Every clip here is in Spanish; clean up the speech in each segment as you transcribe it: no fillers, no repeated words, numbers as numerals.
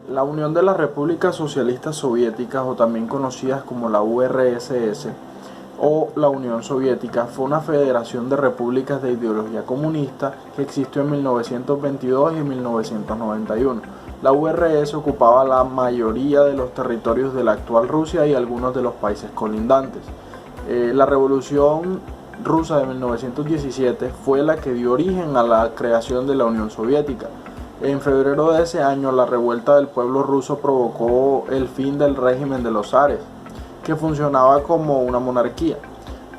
La Unión de las Repúblicas Socialistas Soviéticas, o también conocidas como la URSS o la Unión Soviética, fue una federación de repúblicas de ideología comunista que existió en 1922 y 1991. La URSS ocupaba la mayoría de los territorios de la actual Rusia y algunos de los países colindantes. La Revolución Rusa de 1917 fue la que dio origen a la creación de la Unión Soviética. En febrero de ese año, la revuelta del pueblo ruso provocó el fin del régimen de los zares, que funcionaba como una monarquía.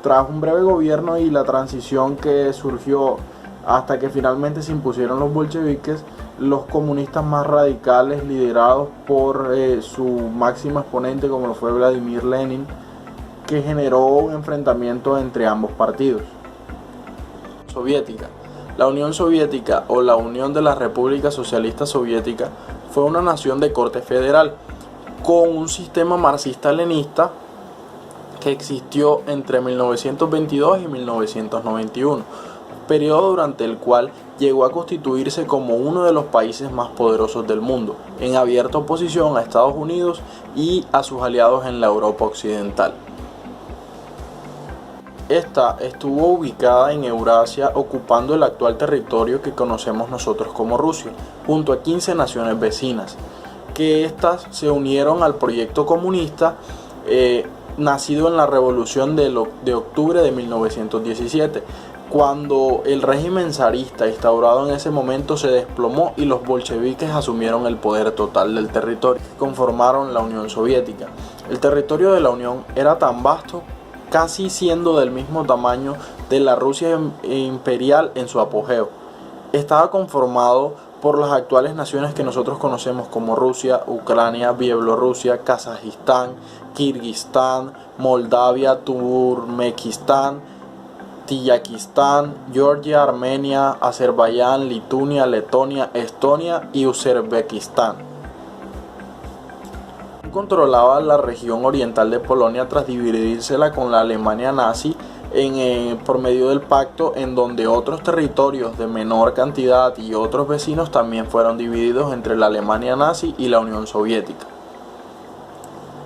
Tras un breve gobierno y la transición que surgió hasta que finalmente se impusieron los bolcheviques, los comunistas más radicales, liderados por su máximo exponente como lo fue Vladimir Lenin, que generó un enfrentamiento entre ambos partidos. Soviética. La Unión Soviética, o la Unión de las Repúblicas Socialistas Soviéticas, fue una nación de corte federal con un sistema marxista-leninista que existió entre 1922 y 1991, periodo durante el cual llegó a constituirse como uno de los países más poderosos del mundo, en abierta oposición a Estados Unidos y a sus aliados en la Europa occidental. Esta estuvo ubicada en Eurasia, ocupando el actual territorio que conocemos nosotros como Rusia, junto a 15 naciones vecinas, que estas se unieron al proyecto comunista nacido en la Revolución de octubre de 1917, cuando el régimen zarista instaurado en ese momento se desplomó y los bolcheviques asumieron el poder total del territorio, conformaron la Unión Soviética. El territorio de la Unión era tan vasto, casi siendo del mismo tamaño de la Rusia imperial en su apogeo. Estaba conformado por las actuales naciones que nosotros conocemos como Rusia, Ucrania, Bielorrusia, Kazajistán, Kirguistán, Moldavia, Turkmenistán, Tayikistán, Georgia, Armenia, Azerbaiyán, Lituania, Letonia, Estonia y Uzbekistán. Controlaba la región oriental de Polonia tras dividírsela con la Alemania nazi por medio del pacto, en donde otros territorios de menor cantidad y otros vecinos también fueron divididos entre la Alemania nazi y la Unión Soviética.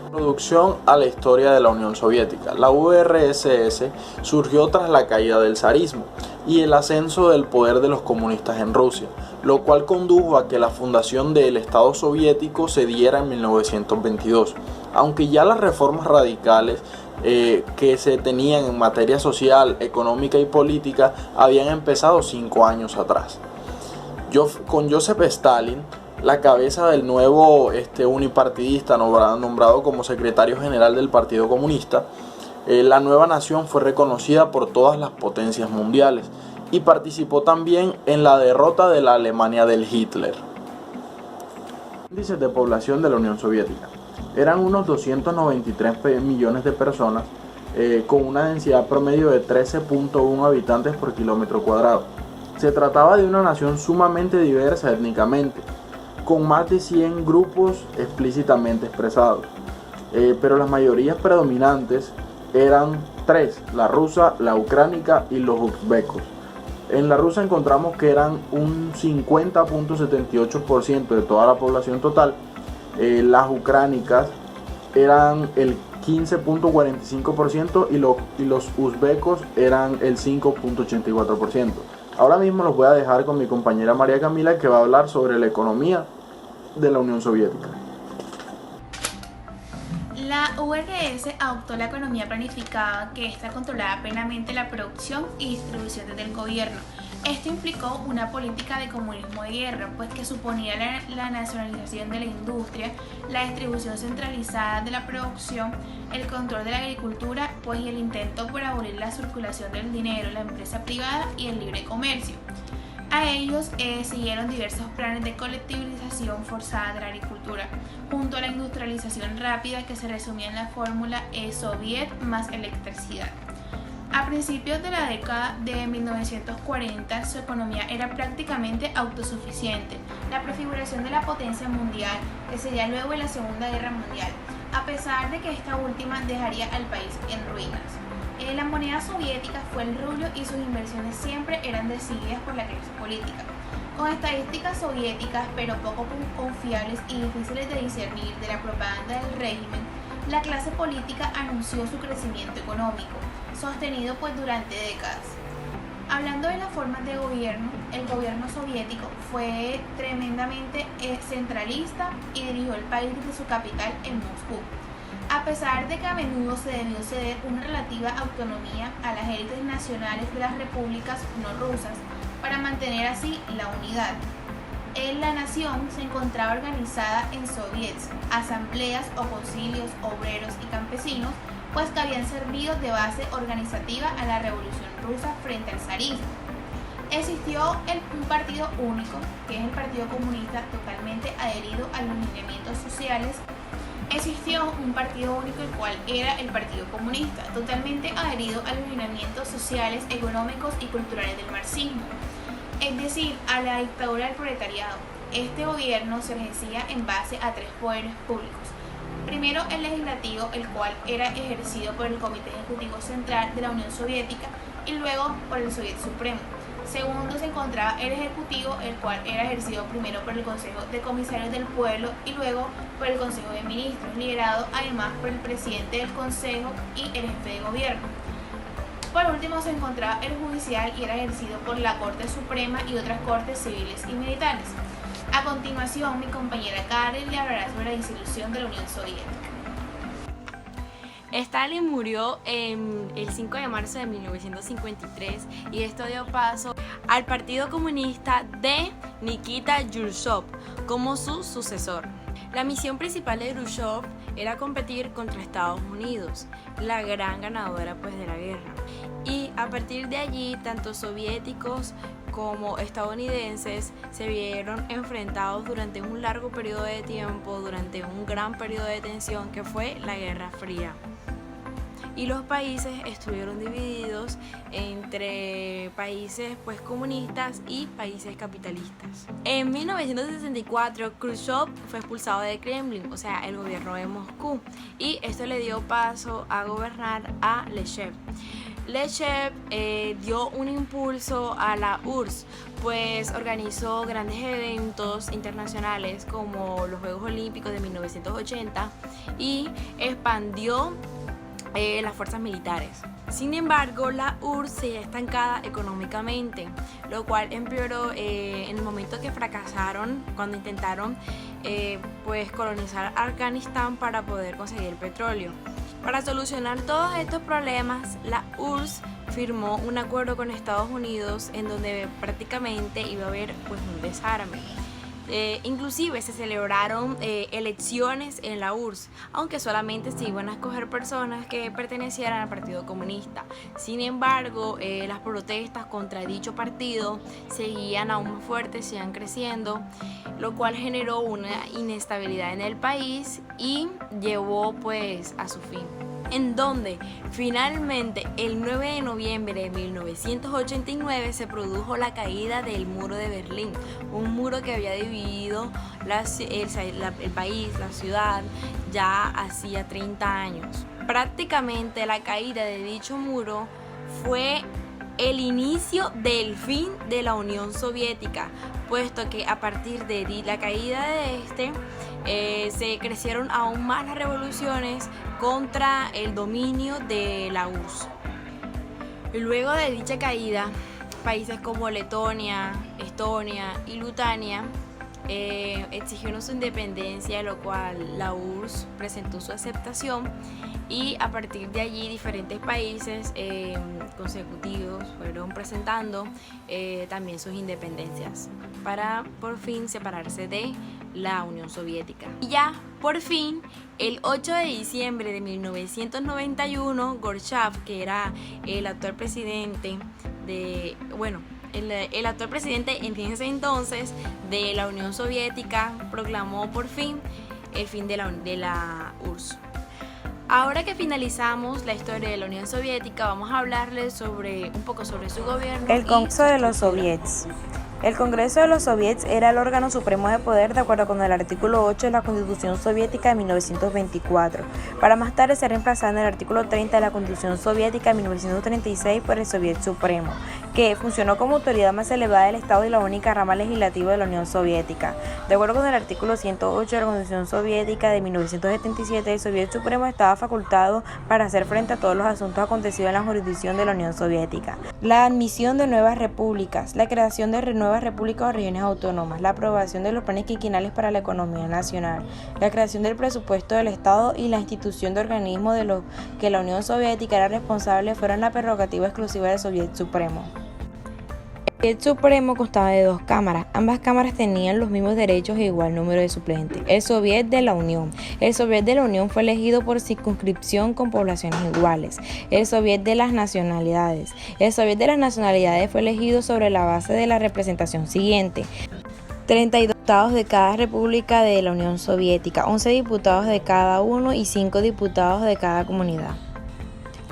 Introducción a la historia de la Unión Soviética. La URSS surgió tras la caída del zarismo y el ascenso del poder de los comunistas en Rusia, lo cual condujo a que la fundación del Estado soviético se diera en 1922, aunque ya las reformas radicales que se tenían en materia social, económica y política habían empezado 5 años atrás. Con Joseph Stalin, la cabeza del nuevo unipartidista nombrado como secretario general del Partido Comunista, la nueva nación fue reconocida por todas las potencias mundiales y participó también en la derrota de la Alemania del Hitler. Índices de población de la Unión Soviética. Eran unos 293 millones de personas, con una densidad promedio de 13.1 habitantes por kilómetro cuadrado. Se trataba de una nación sumamente diversa étnicamente, con más de 100 grupos explícitamente expresados, pero las mayorías predominantes eran 3, la rusa, la ucránica y los uzbecos. En la rusa encontramos que eran un 50.78% de toda la población total. Las ucránicas eran el 15.45% y los uzbecos eran el 5.84%. Ahora mismo los voy a dejar con mi compañera María Camila, que va a hablar sobre la economía de la Unión Soviética. La URSS adoptó la economía planificada, que esta controlaba plenamente la producción y distribución desde el gobierno. Esto implicó una política de comunismo de guerra, pues que suponía la nacionalización de la industria, la distribución centralizada de la producción, el control de la agricultura, pues y el intento por abolir la circulación del dinero, la empresa privada y el libre comercio. A ellos siguieron diversos planes de colectivización forzada de la agricultura, junto a la industrialización rápida, que se resumía en la fórmula soviet más electricidad. A principios de la década de 1940, su economía era prácticamente autosuficiente. La prefiguración de la potencia mundial, que sería luego en la Segunda Guerra Mundial, a pesar de que esta última dejaría al país en ruinas. La moneda soviética fue el rublo y sus inversiones siempre eran decididas por la clase política. Con estadísticas soviéticas, pero poco confiables y difíciles de discernir de la propaganda del régimen, la clase política anunció su crecimiento económico, sostenido pues durante décadas. Hablando de las formas de gobierno, el gobierno soviético fue tremendamente centralista y dirigió el país desde su capital en Moscú. A pesar de que a menudo se debió ceder una relativa autonomía a las élites nacionales de las repúblicas no rusas para mantener así la unidad. La nación se encontraba organizada en soviets, asambleas o concilios obreros y campesinos, pues que habían servido de base organizativa a la revolución rusa frente al zarismo. Existió un partido único, que es el Partido Comunista, totalmente adherido a los lineamientos sociales. Existió un partido único, el cual era el Partido Comunista, totalmente adherido a los lineamientos sociales, económicos y culturales del marxismo, es decir, a la dictadura del proletariado. Este gobierno se ejercía en base a tres poderes públicos. Primero, el legislativo, el cual era ejercido por el Comité Ejecutivo Central de la Unión Soviética y luego por el Soviet Supremo. Segundo, se encontraba el Ejecutivo, el cual era ejercido primero por el Consejo de Comisarios del Pueblo y luego por el Consejo de Ministros, liderado además por el presidente del Consejo y el jefe de gobierno. Por último, se encontraba el Judicial y era ejercido por la Corte Suprema y otras cortes civiles y militares. A continuación, mi compañera Karen le hablará sobre la disolución de la Unión Soviética. Stalin murió el 5 de marzo de 1953 y esto dio paso al Partido Comunista de Nikita Jrushchov como su sucesor. La misión principal de Jrushchov era competir contra Estados Unidos, la gran ganadora de la guerra. Y a partir de allí, tanto soviéticos como estadounidenses se vieron enfrentados durante un largo periodo de tiempo, durante un gran periodo de tensión que fue la Guerra Fría. Y los países estuvieron divididos entre países comunistas y países capitalistas. En 1964, Khrushchev fue expulsado de Kremlin, o sea, el gobierno de Moscú, y esto le dio paso a gobernar a Lechev. Lechev dio un impulso a la URSS, pues organizó grandes eventos internacionales como los Juegos Olímpicos de 1980 y expandió las fuerzas militares. Sin embargo, la URSS seguía estancada económicamente, lo cual empeoró en el momento que fracasaron cuando intentaron colonizar Afganistán para poder conseguir petróleo. Para solucionar todos estos problemas, la URSS firmó un acuerdo con Estados Unidos en donde prácticamente iba a haber un desarme. Inclusive se celebraron elecciones en la URSS, aunque solamente se iban a escoger personas que pertenecieran al Partido Comunista. Sin embargo, las protestas contra dicho partido seguían aún más fuertes, seguían creciendo, lo cual generó una inestabilidad en el país y llevó a su fin. En donde finalmente el 9 de noviembre de 1989 se produjo la caída del muro de Berlín, un muro que había dividido el país, la ciudad, ya hacía 30 años. Prácticamente la caída de dicho muro fue el inicio del fin de la Unión Soviética, puesto que a partir de la caída de se crecieron aún más las revoluciones contra el dominio de la URSS. Luego de dicha caída, países como Letonia, Estonia y Lituania exigieron su independencia, lo cual la URSS presentó su aceptación y a partir de allí diferentes países consecutivos fueron presentando también sus independencias para por fin separarse de la Unión Soviética. Y ya por fin, el 8 de diciembre de 1991, Gorbachev, que era el actual presidente el actual presidente en ese entonces de la Unión Soviética, proclamó por fin el fin de la URSS. Ahora que finalizamos la historia de la Unión Soviética, vamos a hablarles un poco sobre su gobierno. El comienzo de los soviets. El Congreso de los Soviets era el órgano supremo de poder de acuerdo con el artículo 8 de la Constitución Soviética de 1924, para más tarde ser reemplazado en el artículo 30 de la Constitución Soviética de 1936 por el Soviet Supremo, que funcionó como autoridad más elevada del Estado y la única rama legislativa de la Unión Soviética. De acuerdo con el artículo 108 de la Constitución Soviética de 1977, el Soviet Supremo estaba facultado para hacer frente a todos los asuntos acontecidos en la jurisdicción de la Unión Soviética. La admisión de nuevas repúblicas, la creación de nuevas repúblicas o regiones autónomas, la aprobación de los planes quinquenales para la economía nacional, la creación del presupuesto del Estado y la institución de organismos de los que la Unión Soviética era responsable fueron la prerrogativa exclusiva del Soviet Supremo. El Soviet Supremo constaba de 2 cámaras. Ambas cámaras tenían los mismos derechos e igual número de suplentes. El Soviet de la Unión. El Soviet de la Unión fue elegido por circunscripción con poblaciones iguales. El Soviet de las Nacionalidades. El Soviet de las Nacionalidades fue elegido sobre la base de la representación siguiente: 32 diputados de cada república de la Unión Soviética, 11 diputados de cada uno y 5 diputados de cada comunidad.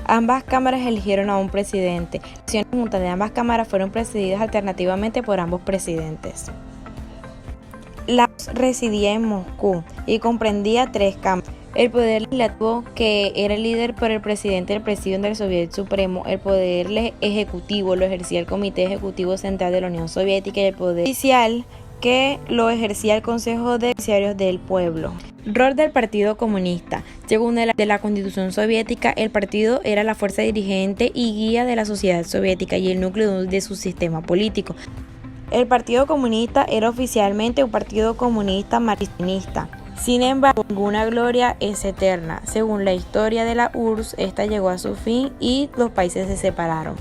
Ambas cámaras eligieron a un presidente. Las sesiones juntas de ambas cámaras fueron presididas alternativamente por ambos presidentes. La residía en Moscú y comprendía 3 cámaras. El poder legislativo, que era el líder por el presidente del Presidium del Soviet Supremo. El poder ejecutivo lo ejercía el Comité Ejecutivo Central de la Unión Soviética y el poder judicial, que lo ejercía el Consejo de Judiciarios del Pueblo. Rol del Partido Comunista. Según la Constitución Soviética, el partido era la fuerza dirigente y guía de la sociedad soviética y el núcleo de su sistema político. El Partido Comunista era oficialmente un partido comunista marxista. Sin embargo, ninguna gloria es eterna. Según la historia de la URSS, esta llegó a su fin y los países se separaron.